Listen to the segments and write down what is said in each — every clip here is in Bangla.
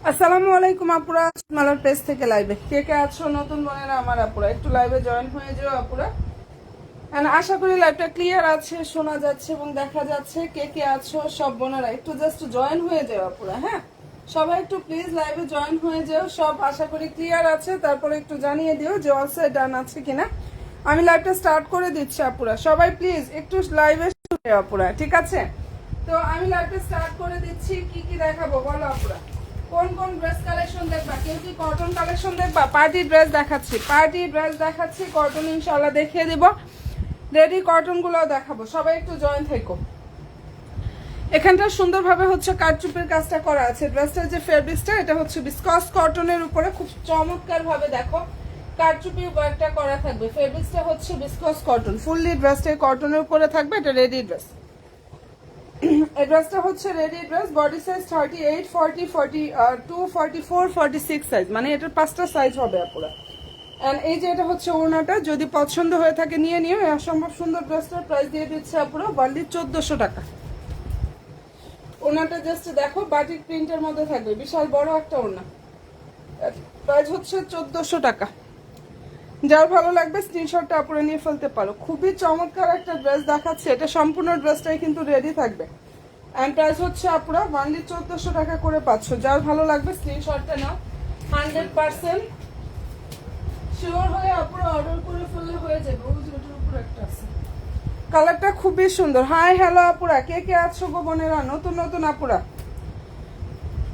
আসসালামু আলাইকুম আপুরা, মালার পেজ থেকে লাইভে কে কে আছো নতুন বোনেরা আমার আপুরা একটু লাইভে জয়েন হয়ে যাও আপুরা। এন্ড আশা করি লাইভটা ক্লিয়ার আছে, শোনা যাচ্ছে এবং দেখা যাচ্ছে। কে কে আছো সব বোনেরা একটু জাস্ট জয়েন হয়ে যাও আপুরা। হ্যাঁ, সবাই একটু প্লিজ লাইভে জয়েন হয়ে যাও। সব আশা করি ক্লিয়ার আছে, তারপরে একটু জানিয়ে দিও যে অল সাইড ডান আছে কিনা। আমি লাইভটা স্টার্ট করে দিচ্ছি আপুরা, সবাই প্লিজ একটু লাইভে আপুরা, ঠিক আছে? তো আমি লাইভটা স্টার্ট করে দিচ্ছি। কি কি দেখাবো বলো আপুরা? কোন কোন ড্রেস কালেকশন দেখবা? কেউ কি কটন কালেকশন দেখবা? পার্টি ড্রেস দেখাচ্ছি, পার্টি ড্রেস দেখাচ্ছি, কটন ইনশাআল্লাহ দেখিয়ে দিব। রেডি কটন গুলো দেখাবো, সবাই একটু জয়েন থেকো। এখানটা সুন্দরভাবে হচ্ছে কারচুপির কাজটা করা আছে। ড্রেসটার যে ফেব্রিক্সটা এটা হচ্ছে বিসকস কটনের উপরে খুব চমৎকার ভাবে দেখো কারচুপি ওয়ার্কটা করা থাকবে। ফেব্রিক্সটা হচ্ছে বিসকস কটন, ফুললি ড্রেসটা কটনের উপরে থাকবে। এটা রেডি ড্রেস। এই ড্রেসটা হচ্ছে ready dress, body size 38, 40, 42, 44, 46 size, মানে এটার 5টা সাইজ হবে আপুরা। এন্ড এই যে এটা হচ্ছে ওড়নাটা, যদি পছন্দ হয়ে থাকে নিয়ে নিও। এই অসম্ভব সুন্দর ড্রেসটার প্রাইস দিয়ে দিচ্ছে আপুরা অনলি 1400 টাকা। ওড়নাটা জাস্ট দেখো বাটিক প্রিন্টের মধ্যে থাকবে, বিশাল বড় একটা ওড়না। প্রাইস হচ্ছে 1400 টাকা। যার ভালো লাগবে স্ক্রিনশটটা আপুরে নিয়ে ফেলতে পারো। খুবই চমৎকার একটা ড্রেস দেখাচ্ছে, এটা সম্পূর্ণ ড্রেসটাই কিন্তু রেডি থাকবে। এন্ড প্রাইস হচ্ছে আপুরা অনলি 1400 টাকা করে পাচ্ছ। যার ভালো লাগবে স্ক্রিনশটটা নাও, 100% শিওর হয়ে আপুরা অর্ডার করে ফেললে হয়ে যাবে। ওই যে ওটার উপর একটা আছে, কালারটা খুবই সুন্দর। হাই হ্যালো আপুরা, কে কে আছো গো বোনেরা নতুন নতুন আপুরা?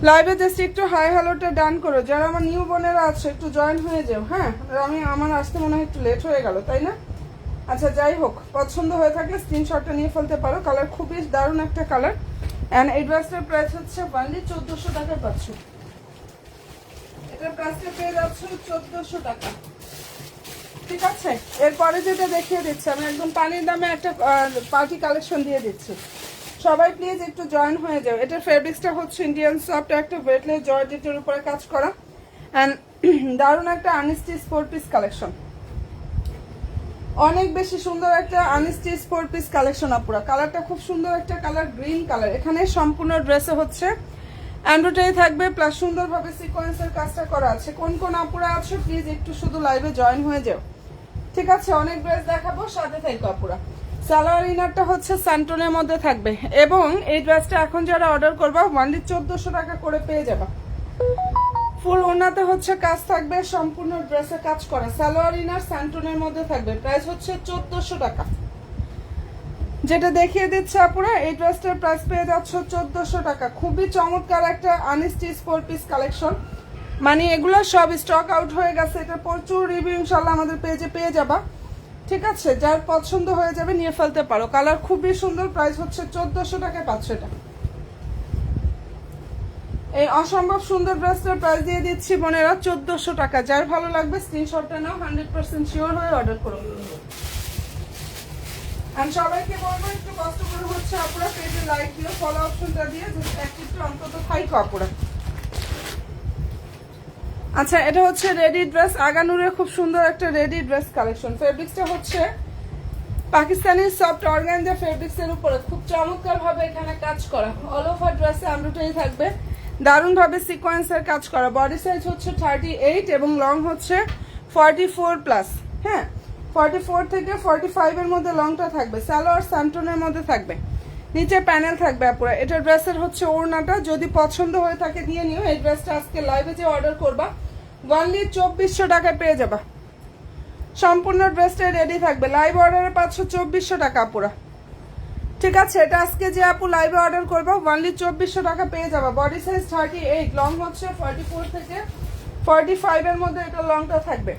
লাইভে জাস্ট একটু হাই হ্যালোটা ডান করো। যারা আমার নিউ বোনেরা আছে একটু জয়েন হয়ে যাও। হ্যাঁ, আমার আসতে মনে হয় একটু লেট হয়ে গেল, তাই না? আচ্ছা, যাই হোক, পছন্দ হয়ে থাকলে স্ক্রিনশটটা নিয়ে ফেলতে পারো। কালার খুবই দারুণ একটা কালার। এন্ড এই ড্রেসটার প্রাইস হচ্ছে অনলি 1400 টাকায় পাচ্ছ। এটার প্রাইসটা পেয়ে যাচ্ছ 1400 টাকা, ঠিক আছে? এরপরে যেটা দেখিয়ে দিচ্ছি, আমি একদম পানির দামে একটা পার্টি কালেকশন দিয়ে দিচ্ছি। সবাই প্লিজ একটু জয়েন হয়ে যাও। এটার ফেব্রিক্সটা হচ্ছে ইন্ডিয়ান সফট একটা ওয়েটলেস জর্জেটের উপরে কাজ করা। এন্ড দারুণ একটা আনস্টিচ 4 পিস কালেকশন, অনেক বেশি সুন্দর একটা আনস্টিচ 4 পিস কালেকশন আপুরা। কালারটা খুব সুন্দর একটা কালার, গ্রিন কালার। এখানে সম্পূর্ণ ড্রেসে হচ্ছে এমব্রয়ডারি থাকবে, প্লাস সুন্দরভাবে সিকোয়েন্সের কাজটা করা আছে। কোন কোন আপুরা আছে প্লিজ একটু শুধু লাইভে জয়েন হয়ে যাও, ঠিক আছে? অনেক ড্রেস দেখাবো, সাথে থাকো আপুরা। সালোয়ার ইনারটা হচ্ছে স্যান্টনের মধ্যে থাকবে, এবং এই ড্রেসটা এখন যারা অর্ডার করবা অনলি 1400 টাকা করে পেয়ে যাবা। ফুল ওনাতে হচ্ছে কাজ থাকবে, সম্পূর্ণ ড্রেসে কাজ করা। সালোয়ার ইনার স্যান্টনের মধ্যে থাকবে, প্রাইস হচ্ছে 1400 টাকা। যেটা দেখিয়ে দিচ্ছে আপুরা, এই ড্রেসটার প্রাইস পেয়ে যাচ্ছে 1400 টাকা। খুবই চমৎকার একটা আনস্টিচ 4 পিস কালেকশন, মানে এগুলো সব স্টক আউট হয়ে গেছে। এটা প্রচুর রিভিউ ইনশাল্লাহ আমাদের পেজে পেয়ে যাবা, ঠিক আছে? যার পছন্দ হয়ে যাবে নিয়ে ফেলতে পারো। কালার খুবই সুন্দর, প্রাইস হচ্ছে 1400 টাকায় পাচ্ছ এটা। এই অসম্ভব সুন্দর ড্রেসটার প্রাইস দিয়ে দিচ্ছি বোনেরা 1400 টাকা। যার ভালো লাগবে স্ক্রিনশটটা নাও, 100% শিওর হয়ে অর্ডার করো। আর সবাইকে বলবো একটু কষ্ট করে হচ্ছে আপুরা পেজে লাইক দিও, ফলো অপশনটা দিয়ে একটু অন্তত থাইকো আপুরা। আচ্ছা, এটা হচ্ছে রেডি ড্রেস, আগানুরে খুব সুন্দর একটা রেডি ড্রেস কালেকশন। ফেব্রিক্সটা হচ্ছে পাকিস্তানি সফট অর্গানজা ফেব্রিক্সের উপরে খুব চমৎকার ভাবে এখানে কাজ করা। অল ওভার ড্রেসে এমব্রয়ডারি থাকবে, দারুণ ভাবে সিকোয়েন্সের কাজ করা। বডি সাইজ হচ্ছে 38 এবং লং হচ্ছে 44 প্লাস। হ্যাঁ, 44 থেকে 45 এর মধ্যে লংটা থাকবে। সালোয়ার স্যান্টনের মধ্যে থাকবে, নিচে প্যানেল থাকবে আপুরা। এটা ড্রেসের হচ্ছে ওড়নাটা, যদি পছন্দ হয়ে থাকে নিয়ে নিও। এই ড্রেসটা আজকে লাইভে যে অর্ডার করবা অনলি 2400 টাকায় পেয়ে যাবা। সম্পূর্ণ ড্রেসটা রেডি থাকবে। লাইভ অর্ডারে পাচ্ছ 2400 টাকা আপুরা, ঠিক আছে? এটা আজকে যে আপু লাইভে অর্ডার করবো অনলি 2400 টাকা পেয়ে যাবা। বডি সাইজ 38, লং হচ্ছে 44 থেকে 45 এর মধ্যে এটা লংটা থাকবে,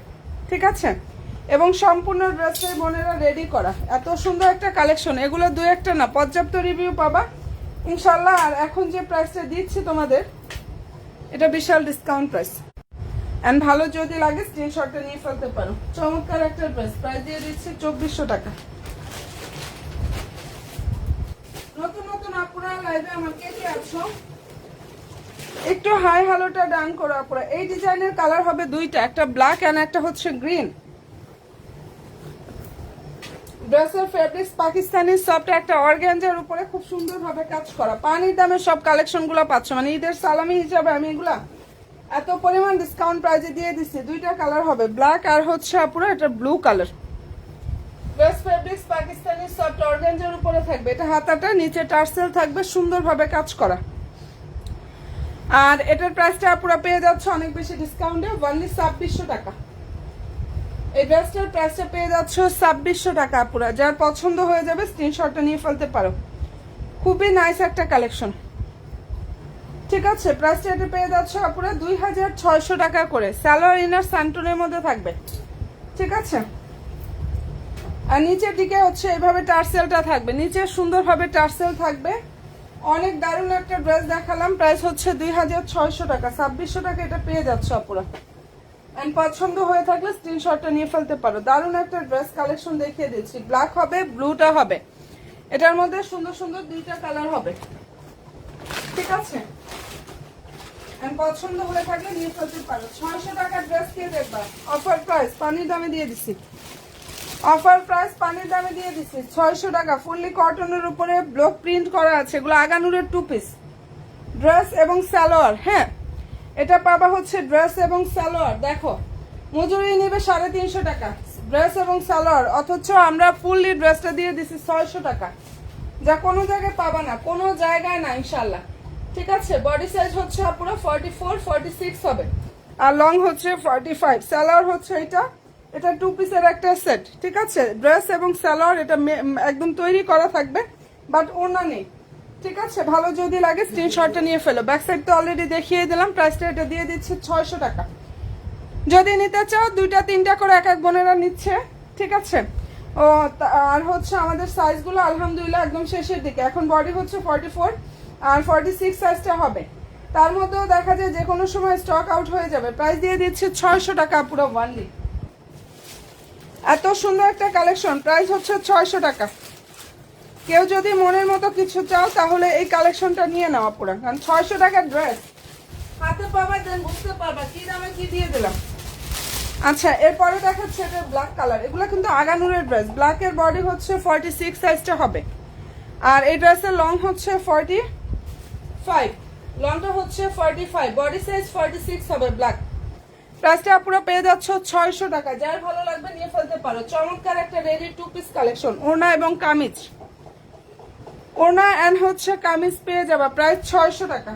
ঠিক আছে? এবং সম্পূর্ণ ড্রেসের বোনেরা রেডি করা। এত সুন্দর একটা কালেকশন, এগুলো দুই একটা না, পর্যাপ্ত রিভিউ পাবা ইনশাল্লাহ। আর এখন যে প্রাইসটা দিচ্ছি তোমাদের, এটা বিশাল ডিসকাউন্ট প্রাইস। এন্ড ভালো যদি লাগে স্ক্রিনশটটা নিয়ে ফেলতে পারো। চমৎকার একটা ড্রেস, প্রাইস দিয়ে দিচ্ছি 2400 টাকা। নতুন নতুন আপুরা লাইভে আমার কে কে আছো একটু হাই হ্যালোটা ডান করো আপুরা। এই ডিজাইনের কালার হবে দুইটা, একটা ব্ল্যাক এন্ড একটা হচ্ছে গ্রিন। ড্রেসের ফেব্রিক্স পাকিস্তানি সফট একটা অর্গানজার উপরে খুব সুন্দর ভাবে কাজ করা। পানির দামে সব কালেকশন গুলো পাচ্ছ, মানে ঈদের সালামি হিসাবে আমি এগুলা এত পরিমাণ ডিসকাউন্ট প্রাইজে দিয়ে দিচ্ছি। দুইটা কালার হবে, ব্ল্যাক আর হচ্ছে আপুরা এটা blue colour. Dress fabrics Pakistani soft organza উপরে থাকবে। এটা হাতাটা নিচে টার্সেল থাকবে, সুন্দরভাবে কাজ করা। আর এটার প্রাইসটা পুরো পেয়ে যাচ্ছে অনেক বেশি ডিসকাউন্টে, অনলি 2600 টাকা। এই ড্রেসটার প্রাইসটা পেয়ে যাচ্ছে 2600 টাকা। পুরো যার পছন্দ হয়ে যাবে স্ক্রিনশটটা নিয়ে ফেলতে পারো। খুবই নাইস একটা কালেকশন, ঠিক আছে। প্রাইসটা এটা পেয়ে যাচ্ছে পুরো 2600 টাকা করে। সালোয়ার ইনার স্যান্টনের মধ্যে থাকবে, ঠিক আছে। আর নিচের দিকে হচ্ছে এইভাবে টার্সেলটা থাকবে, নিচে সুন্দরভাবে টার্সেল থাকবে। অনেক দারুণ একটা ড্রেস দেখালাম, প্রাইস হচ্ছে 2600 টাকা। 2600 টাকা এটা পেয়ে যাচ্ছে আপুরা। এন্ড পছন্দ হয়ে থাকলে স্ক্রিনশটটা নিয়ে ফেলতে পারো। দারুণ একটা ড্রেস কালেকশন দেখিয়ে দিচ্ছি। ব্ল্যাক হবে, ব্লুটা হবে, এটার মধ্যে সুন্দর সুন্দর দুইটা কালার হবে, ঠিক আছে। এন্ড পছন্দ হয়ে থাকলে নিয়ে ফেলতে পারো। 600 টাকার ড্রেস কে দেখবা? অফার প্রাইস পানির দামে দিয়ে দিচ্ছি, অফার প্রাইস পানির দামে দিয়ে দিচ্ছি। 600 টাকা ফুললি কটনের উপরে ব্লক প্রিন্ট করা আছে। এগুলো আগানুরের 2 পিস ড্রেস এবং সালোয়ার। হ্যাঁ, এটা পাবা হচ্ছে ড্রেস এবং সালোয়ার। দেখো মজুরি নেবে 350 টাকা ড্রেস এবং সালোয়ার, অথচ আমরা ফুললি ড্রেসটা দিয়ে দিচ্ছি 600 টাকা, যা কোনো জায়গায় পাবা না, কোনো জায়গায় না ইনশাল্লাহ, ঠিক আছে। বডি সাইজ হচ্ছে পুরো 44 46 হবে, আর লং হচ্ছে 45। সালোয়ার হচ্ছে এটা 2 পিসের একটা সেট, ঠিক আছে। ড্রেস এবং সালোয়ার এটা একদম তৈরি করা থাকবে, বাট ওনা নেই, ঠিক আছে। ভালো যদি লাগে স্ক্রিনশটটা নিয়ে ফেলো। ব্যাক সাইড তো অলরেডি দেখিয়ে দিলাম। প্রাইসটা এটা দিয়ে দিচ্ছে 600 টাকা। যদি নিতে চাও 2টা 3টা করে এক এক বোনেরা নিচ্ছে, ঠিক আছে। ও আর হচ্ছে আমাদের সাইজগুলো আলহামদুলিল্লাহ একদম শেষের দিকে। এখন বডি হচ্ছে 44 আর 46 সাইজটা হবে। তার মধ্যেও দেখা যায় যে কোনো সময় স্টক আউট হয়ে যাবে। প্রাইস দিয়ে দিচ্ছে 600 টাকা পুরো ওয়ানলি। এত সুন্দর একটা কালেকশন, প্রাইস হচ্ছে 600 টাকা। কেউ যদি মনের মতো কিছু চাও তাহলে এই কালেকশনটা নিয়ে নাও পুরো, কারণ 600 টাকার ড্রেস হাতে পাবা, দেন বুঝতে পারবা কি দামে কি দিয়ে দিলাম। আচ্ছা, এরপরে দেখাচ্ছে এটা ব্ল্যাক কালার। এগুলো কিন্তু আগানুরের ড্রেস। ব্ল্যাকের বডি হচ্ছে 46 সাইজটা হবে, আর এই ড্রেসের লং হচ্ছে 45, লংটা হচ্ছে 45, বডি সাইজ 46 হবে ব্ল্যাক। প্রাইসটা পুরো পেয়ে যাচ্ছ 600 টাকা। যার ভালো লাগবে নিয়ে ফেলতে পারো। চমৎকার একটা রেডি 2 পিস কালেকশন, ওড়না এবং কামিজ। ওড়না এন্ড হচ্ছে কামিজ পেয়ে যাবা প্রাইস 600 টাকা।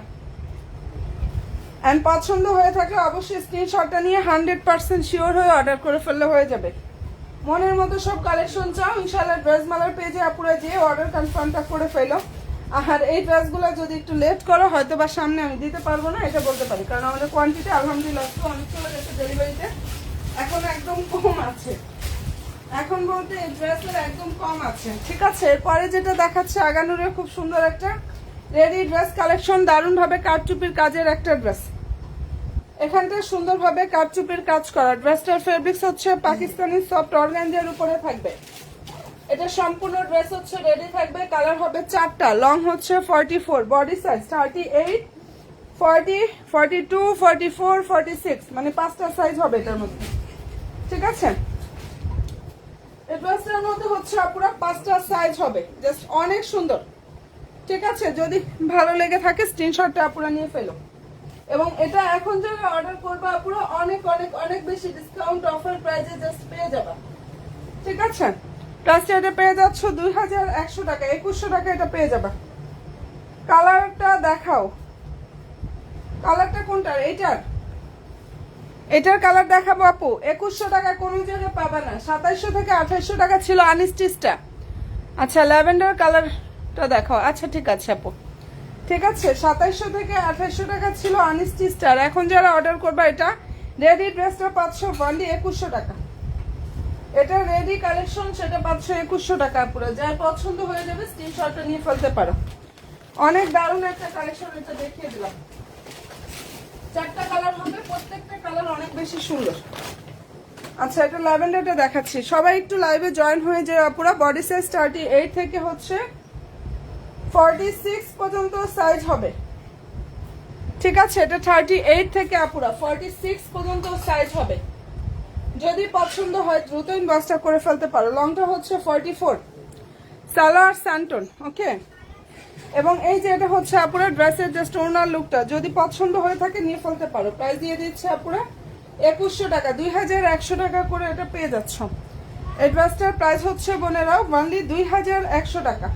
এন্ড পছন্দ হয়ে থাকলে অবশ্যই স্ক্রিনশটটা নিয়ে 100% শিওর হয়ে অর্ডার করে ফেললে হয়ে যাবে। মনের মতো সব কালেকশন চাও ইনশাআল্লাহ ড্রেস মালার পেজে আপুরা যেয়ে অর্ডার কনফার্মটা করে ফেলো। আর এই ড্রেসগুলো যদি একটু লেট করো হয়তো বা সামনে আমি দিতে পারবো না, এটা বলতে পারি, কারণ আমাদের কোয়ান্টিটি আলহামদুলিল্লাহ অনেক চলে গেছে ডেলিভারিতে, এখন একদম কম আছে। এখন বলতে এই ড্রেসের একদম কম আছে, ঠিক আছে। এরপরে যেটা দেখাচ্ছে আগানুরের খুব সুন্দর একটা রেডি ড্রেস কালেকশন, দারুণভাবে কারচুপির কাজের একটা ড্রেস। এখানটা সুন্দরভাবে কারচুপির কাজ করা। ড্রেসটার ফেব্রিক্স হচ্ছে পাকিস্তানি সফট অর্গানজার উপরে থাকবে। এটা সম্পূর্ণ ড্রেস হচ্ছে রেডি থাকবে। কালার হবে 4টা, লং হচ্ছে 44, বডি সাইজ 38, 40, 42, 44, 46, মানে 5টা সাইজ হবে এটার মধ্যে, ঠিক আছে। এই ড্রেসটার মধ্যে হচ্ছে পুরো 5টা সাইজ হবে, জাস্ট অনেক সুন্দর, ঠিক আছে। যদি ভালো লেগে থাকে স্ক্রিনশটটা পুরো নিয়ে ফেলো। এবং এটা এখন যারা অর্ডার করবা পুরো অনেক অনেক অনেক বেশি ডিসকাউন্ট অফার প্রাইসে জাস্ট পেয়ে যাবা, ঠিক আছে। প্রাইসটা এটা পেয়ে যাচ্ছ 2100 টাকা, 2100 টাকা এটা পেয়ে যাবা। কালারটা দেখাও, কালারটা কোনটার? এটার কালার দেখাবো আপু। 2100 টাকা কোনো জায়গায় পাবা না। 2700 থেকে 2800 টাকা ছিল আনস্টিচটা। আচ্ছা, ল্যাভেন্ডার কালারটা দেখাও। আচ্ছা ঠিক আছে আপু, ঠিক আছে। 2700 থেকে 2800 টাকা ছিল আনস্টিচটা। এখন যারা অর্ডার করবা এটা রেডি ড্রেসটা পাচ্ছ অনলি 2100 টাকা। এটা রেডি কালেকশন, সেটা পাচ্ছ 2100 টাকা পুরো। যার পছন্দ হয়ে যাবে স্ক্রিনশটটা নিয়ে ফেলতে পারো। অনেক দারুণ একটা কালেকশন, এটা দেখিয়ে দিলাম। 4টা কালার হবে, প্রত্যেকটা কালার অনেক বেশি সুন্দর। আচ্ছা, এটা ল্যাভেন্ডারটা দেখাচ্ছি। সবাই একটু লাইভে জয়েন হয়ে যায় পুরো। বডি সাইজ 38 থেকে হচ্ছে 46 পর্যন্ত সাইজ হবে, ঠিক আছে। এটা 38 থেকে আপুরা 46 পর্যন্ত সাইজ হবে। যদি পছন্দ হয় দ্রুত ইনবক্সটা করে ফেলতে পারো। লংটা হচ্ছে 44, সালোয়ার স্যান্টন, ওকে। এবং এই যে এটা হচ্ছে আপুরা ড্রেসের জাস্ট ওনার লুকটা, যদি পছন্দ হয়ে থাকে নিয়ে ফেলতে পারো। প্রাইস দিয়ে দিচ্ছে আপুরা 2100 টাকা, 2100 টাকা করে এটা পেয়ে যাচ্ছ। এই ড্রেসটার প্রাইস হচ্ছে বোনেরা অনলি 2100 টাকা।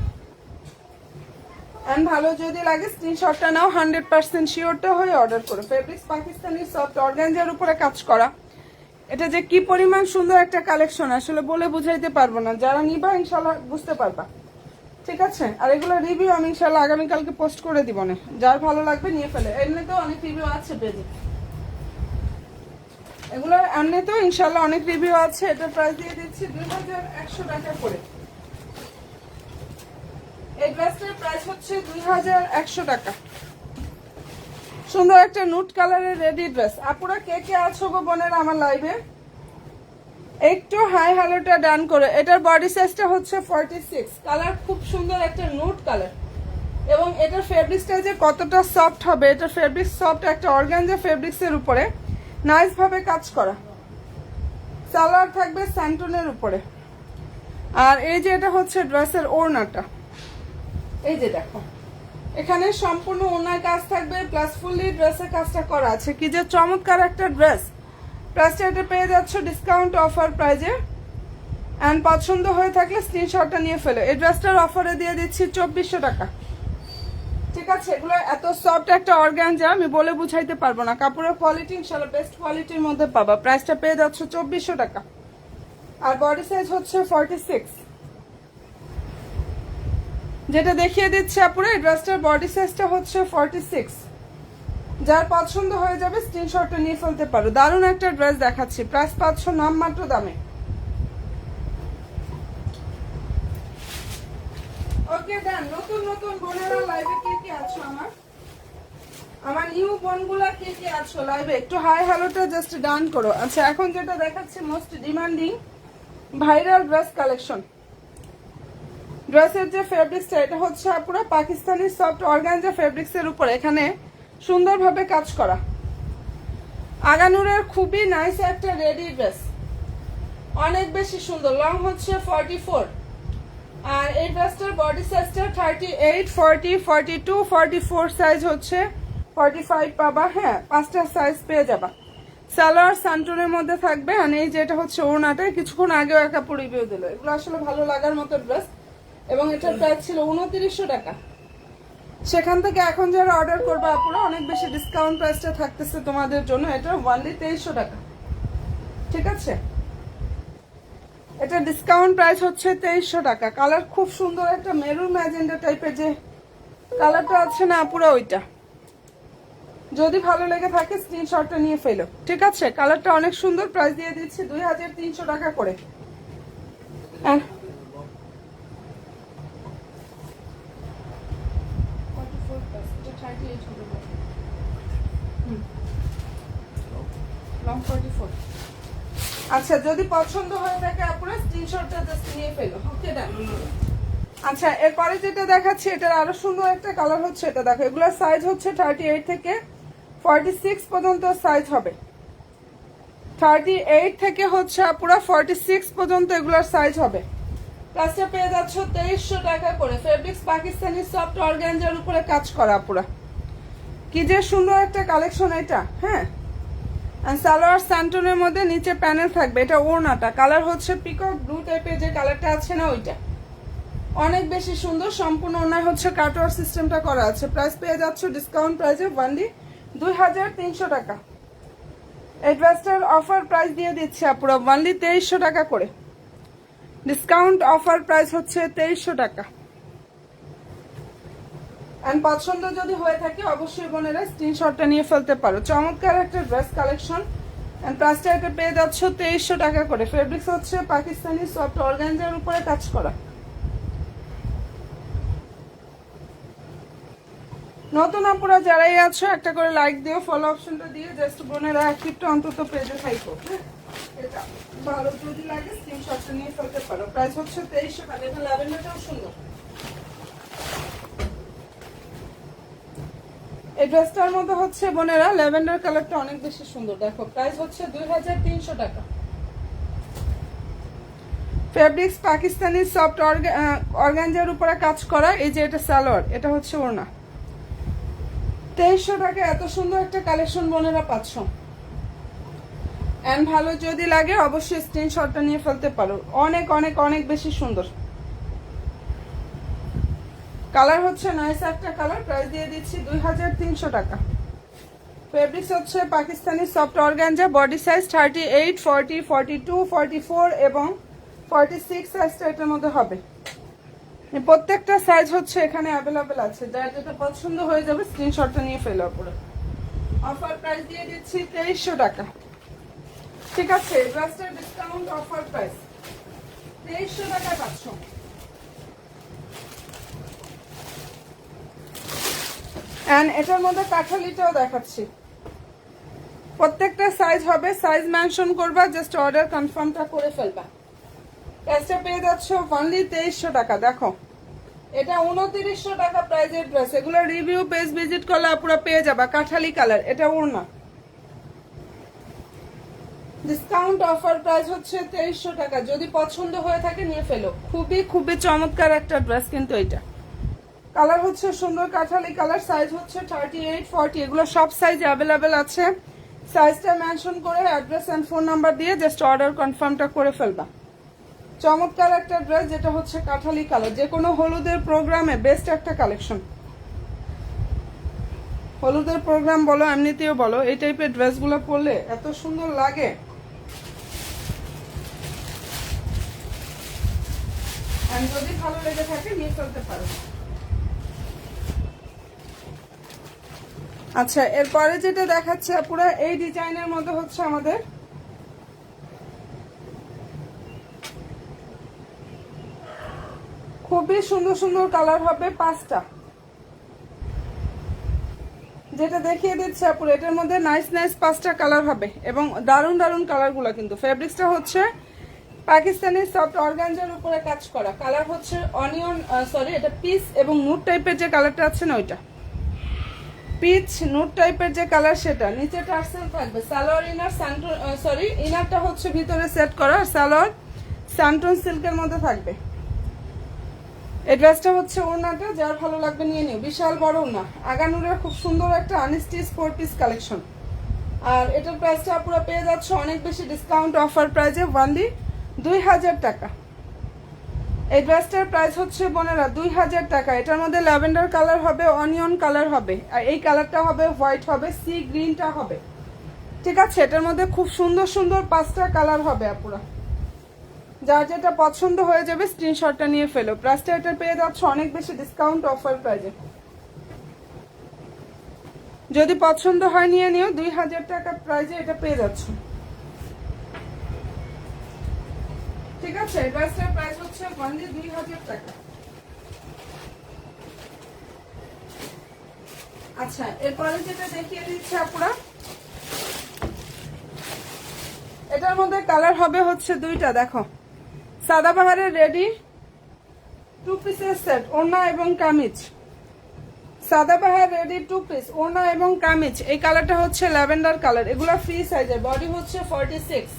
এন্ড ভালো যদি লাগে স্ক্রিনশটটা নাও, 100% শিওরটা হয়ে অর্ডার করো। ফেব্রিক্স পাকিস্তানি সফট অর্গানজার উপরে কাজ করা, এটা যে কি পরিমাণ সুন্দর একটা কালেকশন আসলে বলে বুঝাইতে পারবো না, যারা নিবা ইনশাল্লাহ বুঝতে পারবা। ঠিক আছে, আর এগুলো রিভিউ আমি ইনশাল্লাহ আগামীকালকে পোস্ট করে দিব না, যার ভালো লাগবে নিয়ে ফেলে। এমনিতেও অনেক রিভিউ আছে পেজে, এগুলোর এমনিতেও ইনশাল্লাহ অনেক রিভিউ আছে। এটার প্রাইস দিয়ে দিচ্ছি 2100 টাকা করে। এই ড্রেসটার প্রাইস হচ্ছে 2100 টাকা। সুন্দর একটা নুট কালারের রেডি ড্রেস। আপুরা কে কে আছো গো বোনেরা আমার লাইভে, একটু হাই হ্যালোটা ডান করে। এটার বডি সাইজটা হচ্ছে 46, কালার খুব সুন্দর একটা নুট কালার। এবং এটার ফেব্রিক্সটা যে কতটা সফট হবে, এটার ফেব্রিক্স সফট, একটা অর্গানজা ফেব্রিক্সের উপরে নাইস ভাবে কাজ করা। সালোয়ার থাকবে স্যান্টনের উপরে। আর এই যে এটা হচ্ছে ড্রেসের ওড়নাটা, এই যে দেখো এখানে সম্পূর্ণ ওড়নার কাজ থাকবে, প্লাস ফুললি ড্রেসের কাজটা করা আছে। কি যে চমৎকার একটা ড্রেস। প্রাইসটা এটা পেয়ে যাচ্ছ ডিসকাউন্ট অফার প্রাইজে। অ্যান্ড পছন্দ হয়ে থাকলে স্ক্রিনশটটা নিয়ে ফেলো। এই ড্রেসটার অফারে দিয়ে দিচ্ছি 2400 টাকা। ঠিক আছে, এগুলো এত সফট একটা অর্গানজা আমি বলে বুঝাইতে পারবো না। কাপড়ের কোয়ালিটি ইনশাআল্লাহ বেস্ট কোয়ালিটির মধ্যে পাবা। প্রাইসটা পেয়ে যাচ্ছ 2400 টাকা। আর বডি সাইজ হচ্ছে 46, যেটা দেখিয়ে দিচ্ছে আপুরা। এই ড্রেসটার বডি সাইজটা হচ্ছে 46। যার পছন্দ হয়ে যাবে স্ক্রিনশটটা নিয়ে ফেলতে পারো। দারুণ একটা ড্রেস দেখাচ্ছি, প্রাইস পাচ্ছ নামমাত্র দামে। ওকে ডান। নতুন নতুন বোনেরা লাইভে কে কে আছো আমার নিউ বোনগুলা কে কে আছো লাইভে, একটু হাই হ্যালোটা জাস্ট ডান করো। আচ্ছা, এখন যেটা দেখাচ্ছি most demanding viral dress collection. ড্রেসের যে ফেব্রিক্সটা, এটা হচ্ছে পুরো পাকিস্তানি সফট অর্গানজা ফেব্রিক্সের উপর এখানে সুন্দরভাবে কাজ করা। আগানুরের খুবই নাইস একটা রেডি ড্রেস, অনেক বেশি সুন্দর। লং হচ্ছে 44। আর এই ড্রেসটার বডি সাইজটা 38, 40, 42, 44 সাইজ হচ্ছে 45 পাবা। হ্যাঁ, 5টা সাইজ পেয়ে যাবা। সালোয়ার সান্টনের মধ্যে থাকবে। আর এই যেটা হচ্ছে ওড়নাটা, কিছুক্ষণ আগেও এক কাপড় রিভিউ দিল। এগুলো আসলে ভালো লাগার মতো ড্রেস। এবং এটার প্রাইস ছিল 2900 টাকা। সেখান থেকে এখন যারা অর্ডার করবে আপুরা অনেক বেশি ডিসকাউন্ট প্রাইসটা থাকতেছে তোমাদের জন্য। এটা অনলি 2300 টাকা। ঠিক আছে, এটা ডিসকাউন্ট প্রাইস হচ্ছে 2300 টাকা। কালার খুব সুন্দর একটা মেরুন ম্যাজেন্ডা টাইপের যে কালারটা আছে না আপুরা, ওইটা যদি ভালো লেগে থাকে স্ক্রিনশটটা নিয়ে ফেলো। ঠিক আছে, কালারটা অনেক সুন্দর। প্রাইস দিয়ে দিচ্ছি 2300 টাকা করে। আচ্ছা, যদি পছন্দ হয়ে থাকে আপনারা স্ক্রিনশটটা জাস্ট নিয়ে ফেলো। ওকে ডান। আচ্ছা, এরপরে যেটা দেখাচ্ছি এটার আরো সুন্দর একটা কালার হচ্ছে, এটা দেখো। এগুলোর সাইজ হচ্ছে 38 থেকে 46 পর্যন্ত সাইজ হবে। 38 থেকে হচ্ছে পুরো 46 পর্যন্ত এগুলোর সাইজ হবে। প্লাসটা পেয়ে যাচ্ছ 2300 টাকা করে। ফেব্রিক্স পাকিস্তানি সফট অর্গানজার উপরে কাজ করা পুরা। কি যে সুন্দর একটা কালেকশন এটা। হ্যাঁ, সালোয়ার স্যান্টনের মধ্যে নিচে প্যানেল থাকবে। এটা ওড়নাটা, কালার হচ্ছে পিকক ব্লু টাইপের যে কালারটা আছে না, ওইটা অনেক বেশি সুন্দর। সম্পূর্ণ ওড়নায় হচ্ছে কাটওয়ার সিস্টেমটা করা আছে। প্রাইস পেয়ে যাচ্ছ ডিসকাউন্ট প্রাইসে অনলি 2300 টাকা। এই ড্রেসটার অফার প্রাইস দিয়ে দিচ্ছে পুরো অনলি 2300 টাকা করে। ডিসকাউন্ট অফার প্রাইস হচ্ছে 2300 টাকা। এন্ড পছন্দ যদি হয়ে থাকে অবশ্যই বোনেরা স্ক্রিনশটটা নিয়ে ফেলতে পারো। চমৎকার একটা ড্রেস কালেকশন। এন্ড প্রাইসটা এটা পেয়ে যাচ্ছ 2300 টাকা করে। ফেব্রিক্স হচ্ছে পাকিস্তানি সফট অর্গানজার উপরে কাজ করা। নতুন আপুরা যারাই আছো একটা করে লাইক দিও, ফলো অপশনটা দিয়ে জাস্ট বোনেরা একটু অন্তত পেজে থাকো। এটা ভালো যদি লাগে স্ক্রিনশটটা নিয়ে ফেলতে পারো। প্রাইস হচ্ছে 2300 টাকা। এটা ল্যাভেন্ডারটাও সুন্দর। এই ড্রেসটার মধ্যে হচ্ছে বোনেরা ল্যাভেন্ডার কালারটা অনেক বেশি সুন্দর। দেখো প্রাইস হচ্ছে 2300 টাকা। ফেব্রিক্স পাকিস্তানি সফট অর্গানজার উপরে কাজ করা। এই যে এটা সালোয়ার, এটা হচ্ছে ওড়না। 2300 টাকা এত সুন্দর একটা কালেকশন বোনেরা পাচ্ছ। এন্ড ভালো যদি লাগে অবশ্যই স্ক্রিনশটটা নিয়ে ফেলতে পারো। অনেক অনেক অনেক বেশি সুন্দর কালার হচ্ছে, নাইস একটা কালার। প্রাইস দিয়ে দিচ্ছি 2300 টাকা। ফেব্রিক্স হচ্ছে Pakistani soft organza, body size 38, 40, 42, 44 এবং 46 সাইজটা এটার মধ্যে হবে। প্রত্যেকটা সাইজ হচ্ছে এখানে অ্যাভেলেবেল আছে, যার যেটা পছন্দ হয়ে যাবে স্ক্রিনশটটা নিয়ে ফেলো পুরো। অফার প্রাইস দিয়ে দিচ্ছি 2300 টাকা। ঠিক আছে, ড্রেসটার ডিসকাউন্ট অফার প্রাইস 2300 টাকা পাচ্ছ। এন্ড এটার মধ্যে কাঁঠালিটাও দেখাচ্ছি। প্রত্যেকটা সাইজ হবে, সাইজ মেনশন করবা, জাস্ট অর্ডার কনফার্মটা করে ফেলবা। প্রাইসটা পেয়ে যাচ্ছ অনলি 2300 টাকা। দেখো এটা 2900 টাকা প্রাইজের ড্রেস। এগুলো রিভিউ পেজ ভিজিট করলে পুরো পেয়ে যাবা। কাঁঠালি কালার, এটা ওড়না। ডিসকাউন্ট অফার প্রাইস হচ্ছে 2300 টাকা। যদি পছন্দ হয়ে থাকে নিয়ে ফেলো। খুবই খুবই চমৎকার একটা ড্রেস কিন্তু এটা। কালার হচ্ছে সুন্দর কাঁঠালি কালার, সাইজ হচ্ছে 38, 40, এগুলো সব সাইজ অ্যাভেলেবেল আছে। সাইজটা মেনশন করে অ্যাড্রেস এন্ড ফোন নাম্বার দিয়ে জাস্ট অর্ডার কনফার্মটা করে ফেলবা। চমৎকার একটা ড্রেস, যেটা হচ্ছে কাঁঠালি কালার। যে কোনো হলুদের প্রোগ্রামে বেস্ট একটা কালেকশন। হলুদের প্রোগ্রাম বলো, এমনিতেও বলো, এই টাইপের ড্রেসগুলো পরলে এত সুন্দর লাগে। যদি ভালো লেগে থাকে নিয়ে ফেলতে পারো। আচ্ছা, এরপরে যেটা দেখাচ্ছে পুরো এই ডিজাইনের মধ্যে হচ্ছে আমাদের খুবই সুন্দর সুন্দর কালার হবে 5টা, যেটা দেখিয়ে দিচ্ছে পুরো। এটার মধ্যে নাইস নাইস 5টা কালার হবে এবং দারুণ দারুণ কালারগুলো কিন্তু। ফেব্রিক্সটা হচ্ছে পাকিস্তানি সফট অর্গানজার উপরে কাজ করা। কালার হচ্ছে অনিয়ন, সরি এটা পিচ এবং নুট টাইপের যে কালারটা আছে না ওইটা, পিচ নুট টাইপের যে কালার সেটা। নিচে টার্সেল থাকবে, সালোয়ার ইনার স্যান্টন, সরি ইনারটা হচ্ছে ভিতরে সেট করা, আর সালোয়ার স্যান্টন সিল্কের মধ্যে থাকবে। এই ড্রেসটা হচ্ছে ওড়নাটা, যার ভালো লাগবে নিয়ে নিও। বিশাল বড় ওড়না, আগানুরের খুব সুন্দর একটা আনস্টিচ 4 পিস কালেকশন। আর এটার প্রাইসটা পুরো পেয়ে যাচ্ছে অনেক বেশি ডিসকাউন্ট অফার প্রাইসে ওনলি 2000 টাকা। এই ড্রেসটার প্রাইস হচ্ছে বোনেরা 2000 টাকা। এটার মধ্যে ল্যাভেন্ডার কালার হবে, অনিয়ন কালার হবে, আর এই কালারটা হবে হোয়াইট হবে, সি গ্রিনটা হবে। ঠিক আছে, এটার মধ্যে খুব সুন্দর সুন্দর 5টা কালার হবে আপুরা। যার যেটা পছন্দ হয়ে যাবে স্ক্রিনশটটা নিয়ে ফেলো। প্রাইসটা এটা পেয়ে যাচ্ছে অনেক বেশি ডিসকাউন্ট অফার প্রাইসে। যদি পছন্দ হয় নিয়ে নিও, 2000 টাকা প্রাইসে এটা পেয়ে যাচ্ছে। ঠিক আছে, ড্রেসটার প্রাইস হচ্ছে অনলি 2000 টাকা। আচ্ছা, এরপরে যেটা দেখিয়ে দিচ্ছি আপুরা, এটার মধ্যে কালার হবে হচ্ছে 2টা। দেখো সাদাবাহারের রেডি 2 পিসের সেট, ওড়না এবং কামিজ। সাদাবাহার রেডি 2 পিস, ওড়না এবং কামিজ। এই কালারটা হচ্ছে ল্যাভেন্ডার কালার। এগুলো ফ্রি সাইজের, বডি হচ্ছে 46,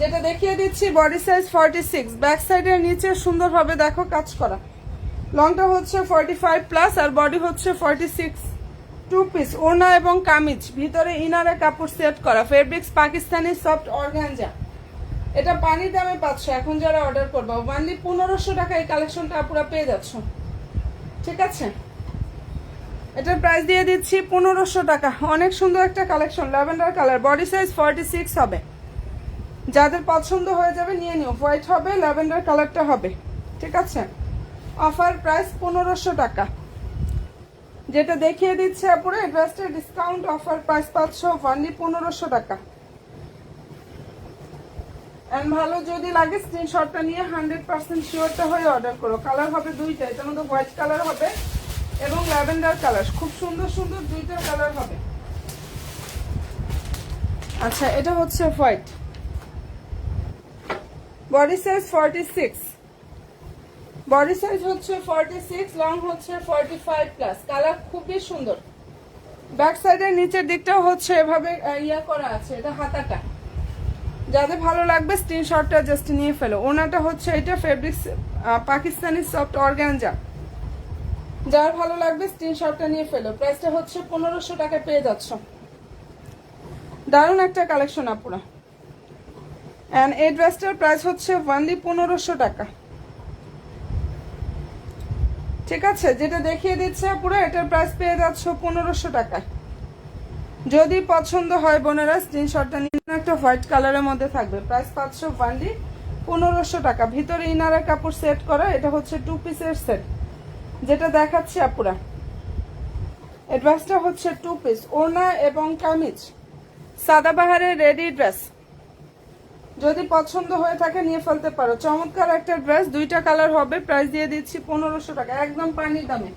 যেটা দেখিয়ে দিচ্ছি বডি সাইজ 46। ব্যাক সাইডের নিচে সুন্দরভাবে দেখো কাজ করা। লংটা হচ্ছে 45 প্লাস আর বডি হচ্ছে 46। 2 পিস, ওড়না এবং কামিজ, ভিতরে ইনারে কাপড় সেট করা। Fabrics Pakistani soft organza. এটা পানির দামে পাচ্ছ এখন যারা অর্ডার করবো। অনলি 1500 টাকা এই কালেকশনটা পুরো পেয়ে যাচ্ছ। ঠিক আছে, এটার প্রাইস দিয়ে দিচ্ছি 1500 টাকা। অনেক সুন্দর একটা collection, lavender colour, body size 46 হবে। যাদের পছন্দ হয়ে যাবে নিয়ে নিও। হোয়াইট হবে, ল্যাভেন্ডার কালারটা হবে। ঠিক আছে, অফার প্রাইস 1500 টাকা। যেটা দেখিয়ে দিচ্ছে পুরো ড্রেসটা ডিসকাউন্ট অফার প্রাইস পাচ্ছ অনলি 1500 টাকা। এন্ড ভালো যদি লাগে স্ক্রিনশটটা নিয়ে 100% শিওরটা হয়ে অর্ডার করো। কালার হবে 2টা, এটার মধ্যে হোয়াইট কালার হবে এবং ল্যাভেন্ডার কালার। খুব সুন্দর সুন্দর 2টা কালার হবে। আচ্ছা, এটা হচ্ছে white, body size 46, body size হচ্ছে 46, লং হচ্ছে 45 প্লাস। কালার খুবই সুন্দর। ব্যাক সাইডের নিচের দিকটাও হচ্ছে এভাবে ইয়া করা আছে, এটা হাতাটা। যাদের ভালো লাগবে স্ক্রিনশটটা জাস্ট নিয়ে ফেলো। ওনাটা হচ্ছে এটা ফেব্রিক্স পাকিস্তানি সফট অর্গানজা। যার ভালো লাগবে স্ক্রিনশটটা নিয়ে ফেলো। প্রাইসটা হচ্ছে 1500 টাকায় পেয়ে যাচ্ছ। দারুণ একটা কালেকশন আপুরা। অ্যান্ড এই ড্রেসটার প্রাইস হচ্ছে অনলি 1500 টাকা। ঠিক আছে, যেটা দেখিয়ে দিচ্ছে আপুরা এটার প্রাইস পেয়ে যাচ্ছ 1500 টাকায়। যদি পছন্দ হয় বোনেরা স্ক্রিনশটটা নিন। একটা হোয়াইট কালারের মধ্যে থাকবে, প্রাইস পাচ্ছ অনলি 1500 টাকা। ভিতরে ইনারের কাপড় সেট করা, এটা হচ্ছে 2 পিসের সেট যেটা দেখাচ্ছি আপুরা। এই ড্রেসটা হচ্ছে 2 পিস, ওড়না এবং কামিজ, সাদাবাহারের রেডি ড্রেস। যদি পছন্দ হয়ে থাকে নিয়ে ফেলতে পারো। চমৎকার একটা ড্রেস, 2টা কালার হবে। প্রাইস দিয়ে দিচ্ছি 1500 টাকা, একদম পানির দামে।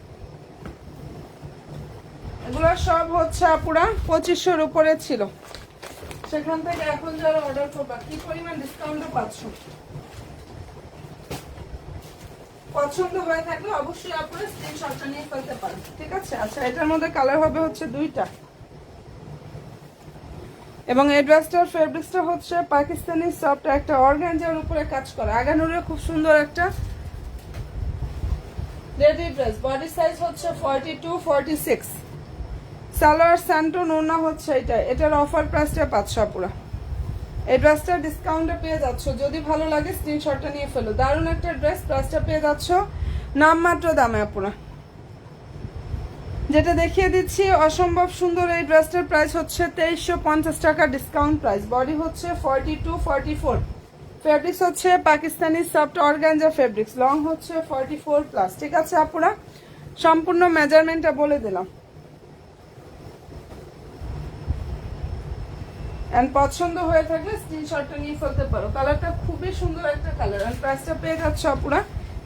এগুলো সব হচ্ছে আপুরা 2500-র উপরে ছিল, সেখান থেকে এখন যারা অর্ডার করবা কি পরিমাণ ডিসকাউন্টও পাচ্ছ। পছন্দ হয়ে থাকলে অবশ্যই আপনারা স্ক্রিনশটটা নিয়ে ফেলতে পারেন। ঠিক আছে, আচ্ছা এটার মধ্যে কালার হবে হচ্ছে 2টা। এবং এই ড্রেসটার ফেব্রিক্সটা হচ্ছে পাকিস্তানি সফট একটা অর্গানজার উপরে কাজ করা। আগানুরে খুব সুন্দর একটা রেডি ড্রেস। বডি সাইজ হচ্ছে 42, 46। সালোয়ার স্যান্টন, ওড়না হচ্ছে এটা। এটার অফার প্রাইসটা পাচ্ছ আপুরা। এই ড্রেসটা ডিসকাউন্টে পেয়ে যাচ্ছ, যদি ভালো লাগে স্ক্রিনশটটা নিয়ে ফেলো। দারুণ একটা ড্রেস, প্রাইসটা পেয়ে যাচ্ছ নামমাত্র দামে আপুরা। যেটা দেখিয়ে দিচ্ছি অসম্ভব সুন্দর এই ড্রেসটার প্রাইস হচ্ছে 2350 টাকা ডিসকাউন্ট প্রাইস। বডি হচ্ছে 42, 44। ফেব্রিক্স হচ্ছে Pakistani soft organza fabrics. Long হচ্ছে 44+। ঠিক আছে আপুরা, সম্পূর্ণ মেজারমেন্টটা বলে দিলাম। এন্ড পছন্দ হয়ে থাকলে স্ক্রিনশটটা নিয়ে ফেলতে পারো। কালারটা খুবই সুন্দর একটা কালার। এন্ড প্রাইসটা পেয়ে যাচ্ছে আপুরা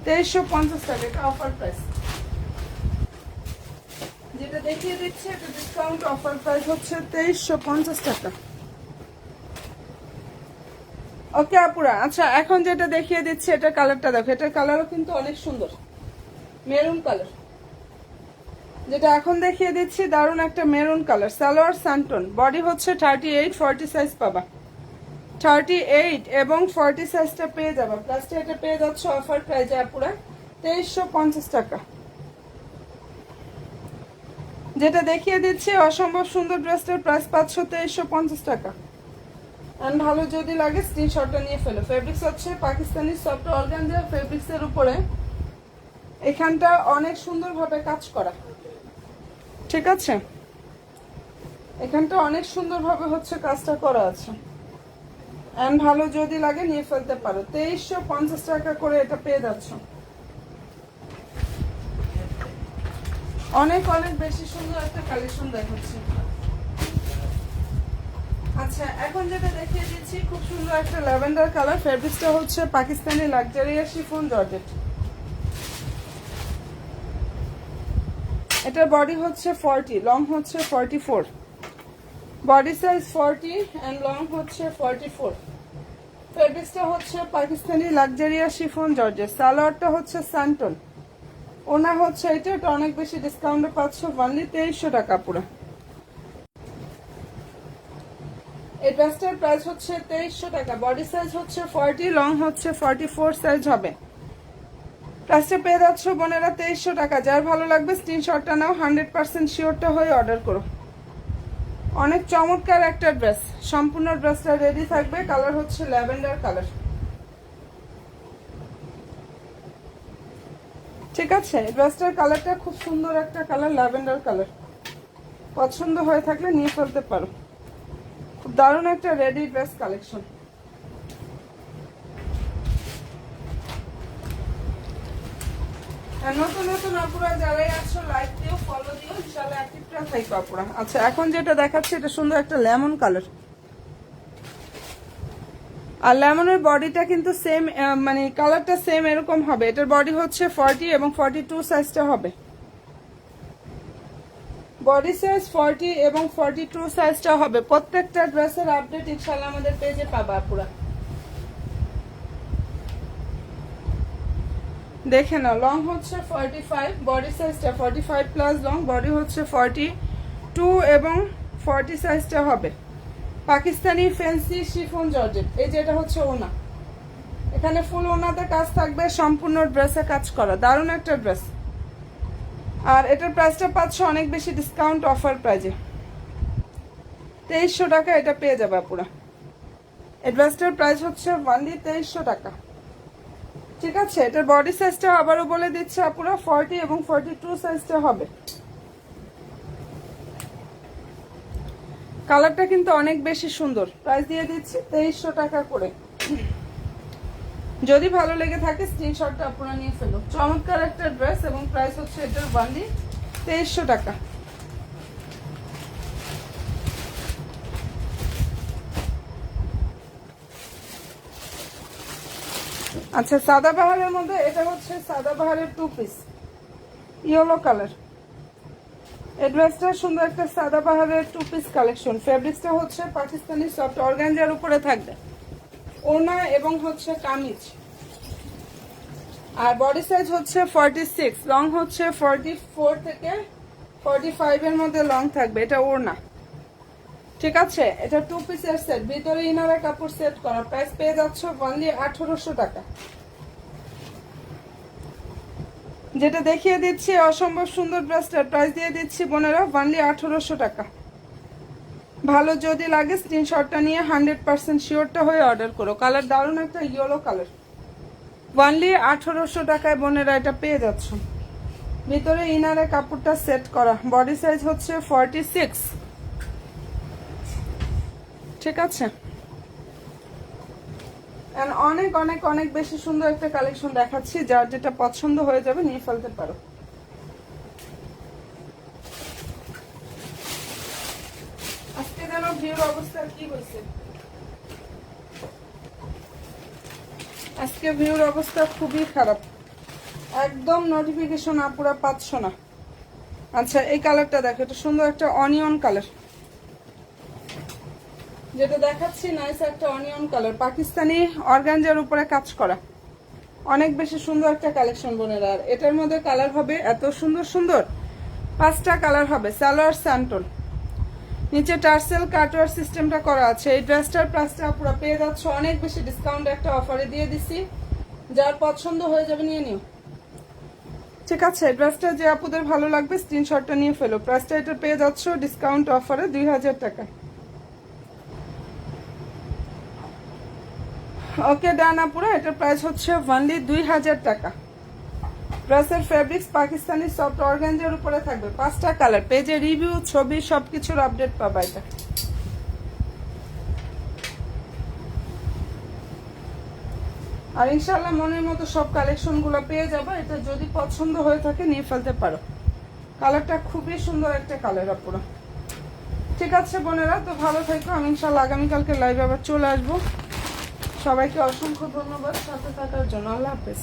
2350 টাকা, এটা অফার প্রাইস। যেটা দেখিয়ে দিচ্ছে এটা ডিসকাউন্ট অফার প্রাইস হচ্ছে 2350 টাকা। ওকে আপুরা, আচ্ছা এখন যেটা দেখিয়ে দিচ্ছে এটা কালারটা দেখো। এটার কালারও কিন্তু অনেক সুন্দর, মেরুন কালার। যেটা এখন দেখিয়ে দিচ্ছি দারুণ একটা মেরুন কালার। সালোয়ার স্যান্টন, বডি হচ্ছে 38, 40 সাইজ পাবা। 38 এবং 40 সাইজটা পেয়ে যাবা। প্লাসটা এটা পেয়ে যাচ্ছে অফার প্রাইসে আপুরা 2350 টাকা। যেটা দেখিয়ে দিচ্ছি অসম্ভব সুন্দর ড্রেসটার প্রাইস পাচ্ছ 2350 টাকা। এন্ড ভালো যদি লাগে স্ক্রিনশটটা নিয়ে ফেলো। ফেব্রিক্স হচ্ছে পাকিস্তানি সফট অর্গানজা ফেব্রিক্সের উপরে এখানটা অনেক সুন্দরভাবে কাজ করা। ঠিক আছে, এখানটা অনেক সুন্দরভাবে হচ্ছে কাজটা করা আছে। এন্ড ভালো যদি লাগে নিয়ে ফেলতে পারো। 2350 টাকা করে এটা পেয়ে যাচ্ছ। অনেক অনেক বেশি সুন্দর একটা কালেকশন দেখাচ্ছি। আচ্ছা এখন যেটা দেখিয়ে দিচ্ছি খুব সুন্দর একটা ল্যাভেন্ডার কালার। ফেব্রিক্সটা হচ্ছে পাকিস্তানি লাক্সারিয়াস শিফন জর্জেট। এটার বডি হচ্ছে 40, লং হচ্ছে 44। বডি সাইজ 40 এন্ড লং হচ্ছে 44। ফেব্রিক্সটা হচ্ছে পাকিস্তানি লাক্সারিয়াস শিফন জর্জেট। সালোয়ারটা হচ্ছে স্যান্টন, ওনা হচ্ছে এটা অনেক বেশি ডিসকাউন্টে পাচ্ছ অনলি 2300 টাকা পুরো। এই ড্রেসটার প্রাইস হচ্ছে 2300 টাকা। বডি সাইজ হচ্ছে 40, লং হচ্ছে 44 সাইজ হবে। প্রাইসটা পেয়ে যাচ্ছ বোনেরা 2300 টাকা। যার ভালো লাগবে স্ক্রিনশটটা নাও, 100% শিওরটা হয়ে অর্ডার করো। অনেক চমৎকার একটা ড্রেস, সম্পূর্ণ ড্রেসটা রেডি থাকবে। কালার হচ্ছে ল্যাভেন্ডার কালার। ঠিক আছে, ড্রেসটার কালারটা খুব সুন্দর একটা কালার, ল্যাভেন্ডার কালার। পছন্দ হয়ে থাকলে নিয়ে ফেলতে পারো। খুব দারুণ একটা রেডি ড্রেস কালেকশন। নতুন নতুন আপুরা যারাই আছো লাইক দিও, ফলো দিও, ইনশাআল্লাহ অ্যাক্টিভটা থাকবে আপুরা। আচ্ছা এখন যেটা দেখাচ্ছে এটা সুন্দর একটা লেমন কালার। আর লেমনের বডিটা কিন্তু সেম, মানে কালারটা সেম এরকম হবে। এটার বডি হচ্ছে 40 এবং 42 সাইজটা হবে। বডি সাইজ 40 এবং 42 সাইজটা হবে। প্রত্যেকটা ড্রেসের আপডেট ইনশাআল্লাহ আমাদের পেজে পাবা আপুরা। দেখে নাও, লং হচ্ছে 45, বডি সাইজটা 45+ লং, বডি হচ্ছে 42 এবং 40 সাইজটা হবে। Pakistani fancy chiffon georgette. এই যে এটা হচ্ছে ওনা, এখানে ফুল ওনাতে কাজ থাকবে, সম্পূর্ণ ড্রেসে কাজ করা, দারুণ একটা ড্রেস। আর এটার প্রাইসটা পাচ্ছ অনেক বেশি ডিসকাউন্ট অফার প্রাইজে, 2300 টাকা এটা পেয়ে যাবে পুরা। এই ড্রেসটার প্রাইস হচ্ছে অনলি 2300 টাকা। ঠিক আছে, এটার বডি সাইজটা আবারও বলে দিচ্ছে আপুরা 40 এবং 42 সাইজটা হবে। কালারটা কিন্তু অনেক বেশি সুন্দর, প্রাইস দিয়ে দিচ্ছি 2300 টাকা করে। যদি ভালো লেগে থাকে স্ক্রিনশটটা আপনারা নিয়ে ফেলো। চমৎকার একটা ড্রেস এবং প্রাইস হচ্ছে এটার অনলি 2300 টাকা। আচ্ছা, সাদাবাহারের মধ্যে এটা হচ্ছে সাদাবাহারের 2 পিস ইয়েলো কালার। এই ড্রেসটা সুন্দর একটা সাদাবাহারের 2 পিস কালেকশন। ফেব্রিক্সটা হচ্ছে পাকিস্তানি সফট অর্গানজার উপরে থাকবে, ওড়না এবং হচ্ছে কামিজ। আর বডি সাইজ হচ্ছে 46, লং হচ্ছে 44 থেকে 45 এর মধ্যে লং থাকবে। এটা ওড়না। ঠিক আছে, এটা 2 পিসের সেট, ভিতরে ইনারের কাপড় সেট করা। প্রাইস পেয়ে যাচ্ছ অনলি 1800 টাকা। যেটা দেখিয়ে দিচ্ছি অসম্ভব সুন্দর ড্রেসটার প্রাইস দিয়ে দিচ্ছি বোনেরা অনলি 1800 টাকা। ভালো যদি লাগে স্ক্রিনশটটা নিয়ে 100% শিওরটা হয়ে অর্ডার করো। কালার দারুণ একটা ইয়েলো কালার, অনলি 1800 টাকায় বোনেরা এটা পেয়ে যাচ্ছ। ভিতরে ইনারে কাপড়টা সেট করা, বডি সাইজ হচ্ছে 46। ঠিক আছে, অনেক অনেক অনেক বেশি সুন্দর একটা কালেকশন দেখাচ্ছি, যার যেটা পছন্দ হয়ে যাবে নিয়ে ফেলতে পারো। আজকে যেন ভিউর অবস্থা কি হয়েছে, আজকে ভিউর অবস্থা খুবই খারাপ, একদম নোটিফিকেশন আপুরা পাচ্ছ না। আচ্ছা, এই কালারটা দেখো, এটা সুন্দর একটা অনিয়ন কালার, যেটা দেখাচ্ছি নাইস একটা অনিয়ন কালার, পাকিস্তানি অর্গানজার উপরে কাজ করা, অনেক বেশি সুন্দর একটা কালেকশন বোনেরা। আর এটার মধ্যে কালার হবে এত সুন্দর সুন্দর, 5টা কালার হবে। সালোয়ার স্যান্টন, নিচে টার্সেল কাটওয়ার সিস্টেমটা করা আছে। এই ড্রেসটার প্রাইসটা পুরো পেয়ে যাচ্ছ অনেক বেশি ডিসকাউন্ট একটা অফারে দিয়ে দিছি, যার পছন্দ হয়ে যাবে নিয়ে নিও। ঠিক আছে, ড্রেসটা যে আপুদের ভালো লাগবে স্ক্রিনশটটা নিয়ে ফেলো। প্রাইসটা এটা পেয়ে যাচ্ছ ডিসকাউন্ট অফারে 2000 টাকা। ওকে ডান আপুরা, এটার প্রাইস হচ্ছে অনলি 2000 টাকা। ড্রেসের ফেব্রিক্স পাকিস্তানি সফট অর্গানজার উপরে থাকবে, 5টা কালার। পেজে রিভিউ, ছবি, সবকিছুর আপডেট পাবা এটা। আর ইনশাআল্লাহ মনের মতো সব কালেকশনগুলো পেয়ে যাবে। এটা যদি পছন্দ হয়ে থাকে নিয়ে ফেলতে পারো। কালারটা খুবই সুন্দর একটা কালার আপুরা। ঠিক আছে বোনেরা, তো ভালো থাকো। আমি ইনশাআল্লাহ আগামীকালকে লাইভে আবার চলে আসবো। সবাইকে অসংখ্য ধন্যবাদ সাথে থাকার জন্য। আল্লাহ হাফেজ।